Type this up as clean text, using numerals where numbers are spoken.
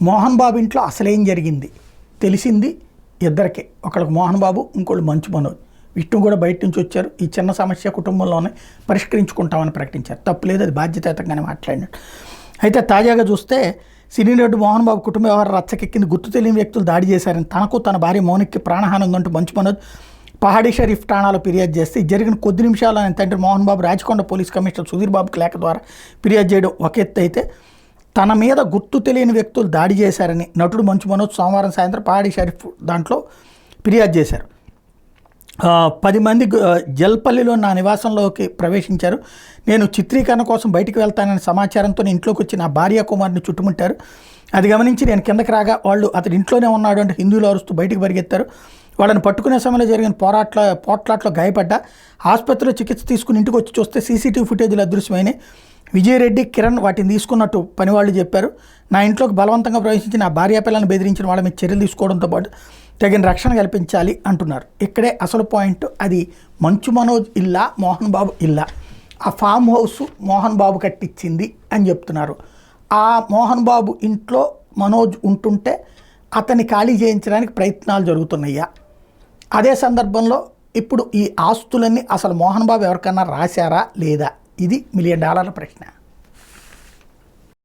మోహన్ బాబు ఇంట్లో అసలేం జరిగింది తెలిసింది ఇద్దరికే. ఒకళ్ళకి మోహన్ బాబు, ఇంకోళ్ళు మంచు మనోజ్. విష్ణు కూడా బయట నుంచి వచ్చారు. ఈ చిన్న సమస్య కుటుంబంలోనే పరిష్కరించుకుంటామని ప్రకటించారు. తప్పులేదు, అది బాధ్యతాయుతంగానే మాట్లాడినట్టు. అయితే తాజాగా చూస్తే సినీ నటుడు మోహన్ బాబు కుటుంబ వ్యవహారం రచ్చకెక్కింది. గుర్తు తెలియని వ్యక్తులు దాడి చేశారని తనకు తన భార్య మౌనిక్కి ప్రాణహాని ఉందంటూ మంచు మనోజ్ పహాడీ షరీఫ్ ఠాణాలో ఫిర్యాదు చేస్తే జరిగిన కొద్ది నిమిషాలు ఆయన తండ్రి మోహన్ బాబు రాచకొండ పోలీస్ కమిషనర్ సుధీర్ బాబుకి లేఖ ద్వారా ఫిర్యాదు చేయడం ఒక ఎత్తు అయితే, తన మీద గుర్తు తెలియని వ్యక్తులు దాడి చేశారని నటుడు మంచు మనోజ్ సోమవారం సాయంత్రం పహాడీ షరీఫ్ దాంట్లో ఫిర్యాదు చేశారు. 10 మంది జల్పల్లిలో నా నివాసంలోకి ప్రవేశించారు. నేను చిత్రీకరణ కోసం బయటికి వెళ్తానని సమాచారంతో ఇంట్లోకి వచ్చి నా భార్య కుమారుని చుట్టుముట్టారు. అది గమనించి నేను కిందకి రాగా వాళ్ళు అతడు ఇంట్లోనే ఉన్నాడు అంటే హిందీలో అరుస్తూ బయటికి పరిగెత్తారు. వాళ్ళని పట్టుకునే సమయంలో జరిగిన పోట్లాట్లో గాయపడ్డా. ఆసుపత్రిలో చికిత్స తీసుకుని ఇంటికి వచ్చి చూస్తే సీసీటీవీ ఫుటేజీలు అదృశ్యమైనాయి. విజయరెడ్డి, కిరణ్ వాటిని తీసుకున్నట్టు పనివాళ్ళు చెప్పారు. నా ఇంట్లోకి బలవంతంగా ప్రవేశించి నా భార్య పిల్లలను బెదిరించిన వాళ్ళ మీద చర్యలు తీసుకోవడంతో పాటు తగిన రక్షణ కల్పించాలి అంటున్నారు. ఇక్కడే అసలు పాయింట్. అది మంచు మనోజ్ ఇల్లా, మోహన్ బాబు ఇల్లా? ఆ ఫామ్ హౌస్ మోహన్ బాబు కట్టించింది అని చెప్తున్నారు. ఆ మోహన్ బాబు ఇంట్లో మనోజ్ ఉంటుంటే అతన్ని ఖాళీ చేయించడానికి ప్రయత్నాలు జరుగుతున్నాయా? అదే సందర్భంలో ఇప్పుడు ఈ ఆస్తులన్నీ అసలు మోహన్ బాబు ఎవరికన్నా రాశారా లేదా? ఇది $1 మిలియన్ ప్రశ్న.